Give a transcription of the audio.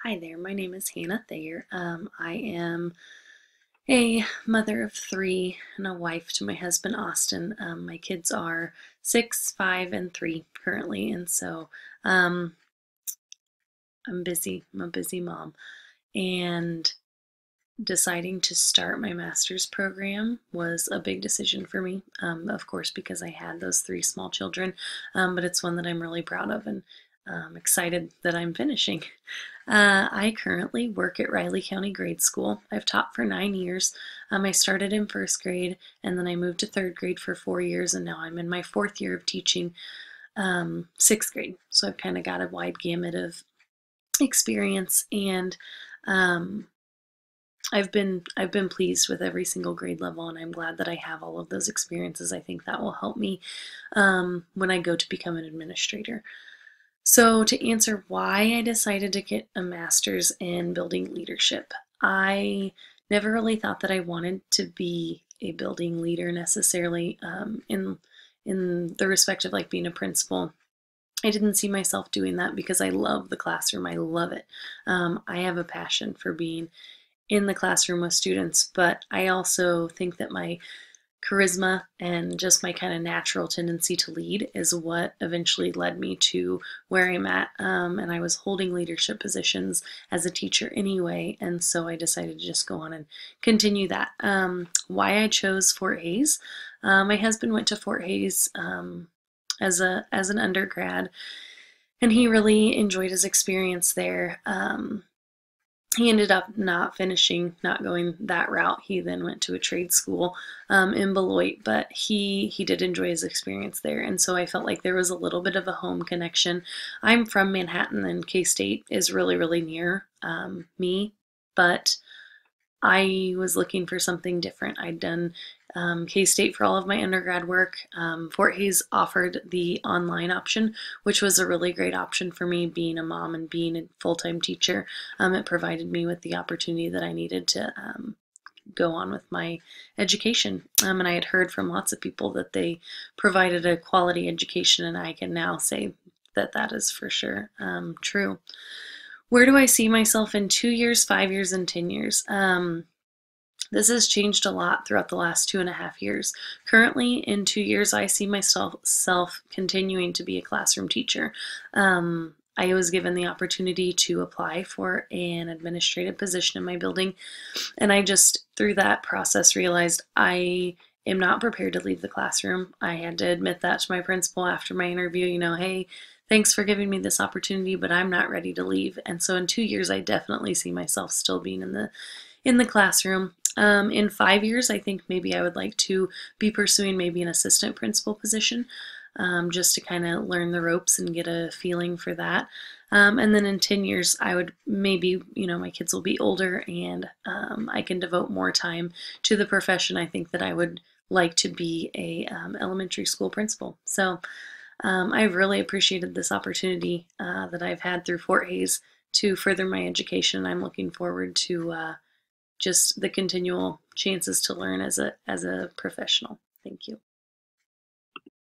Hi there, my name is Hannah Thayer. I am a mother of three and a wife to my husband Austin. My kids are 6, 5, and 3 currently, and so um, I'm busy. I'm a busy mom. And deciding to start my master's program was a big decision for me, of course, because I had those three small children, but it's one that I'm really proud of and excited that I'm finishing. I currently work at Riley County Grade School. I've taught for 9 years. I started in first grade and then I moved to third grade for 4 years, and now I'm in my fourth year of teaching sixth grade. So I've kind of got a wide gamut of experience, and um, I've been pleased with every single grade level, and I'm glad that I have all of those experiences. I think that will help me when I go to become an administrator. So, to answer why I decided to get a master's in building leadership, I never really thought that I wanted to be a building leader necessarily, in the respect of like being a principal. I didn't see myself doing that because I love the classroom. I love it. I have a passion for being in the classroom with students, but I also think that my charisma and just my kind of natural tendency to lead is what eventually led me to where I'm at. And I was holding leadership positions as a teacher anyway, and so I decided to just go on and continue that. Why I chose Fort Hays. My husband went to Fort Hays as an undergrad, and he really enjoyed his experience there. He ended up not finishing, not going that route. He then went to a trade school in Beloit, but he did enjoy his experience there, and so I felt like there was a little bit of a home connection. I'm from Manhattan, and K-State is really, really near me, but I was looking for something different. I'd done K-State for all of my undergrad work. Fort Hays offered the online option, which was a really great option for me being a mom and being a full-time teacher. It provided me with the opportunity that I needed to go on with my education. And I had heard from lots of people that they provided a quality education, and I can now say that that is for sure true. Where do I see myself in 2 years, 5 years, and 10 years? This has changed a lot throughout the last 2.5 years. Currently, in 2 years, I see myself continuing to be a classroom teacher. I was given the opportunity to apply for an administrative position in my building, and I just, through that process, realized I am not prepared to leave the classroom. I had to admit that to my principal after my interview, hey, thanks for giving me this opportunity, but I'm not ready to leave. And so in 2 years, I definitely see myself still being in the classroom. In 5 years, I think maybe I would like to be pursuing maybe an assistant principal position, just to kind of learn the ropes and get a feeling for that. And then in 10 years, I would maybe, my kids will be older, and I can devote more time to the profession. I think that I would like to be a elementary school principal. So I've really appreciated this opportunity that I've had through Fort Hays to further my education. I'm looking forward to just the continual chances to learn as a professional. Thank you.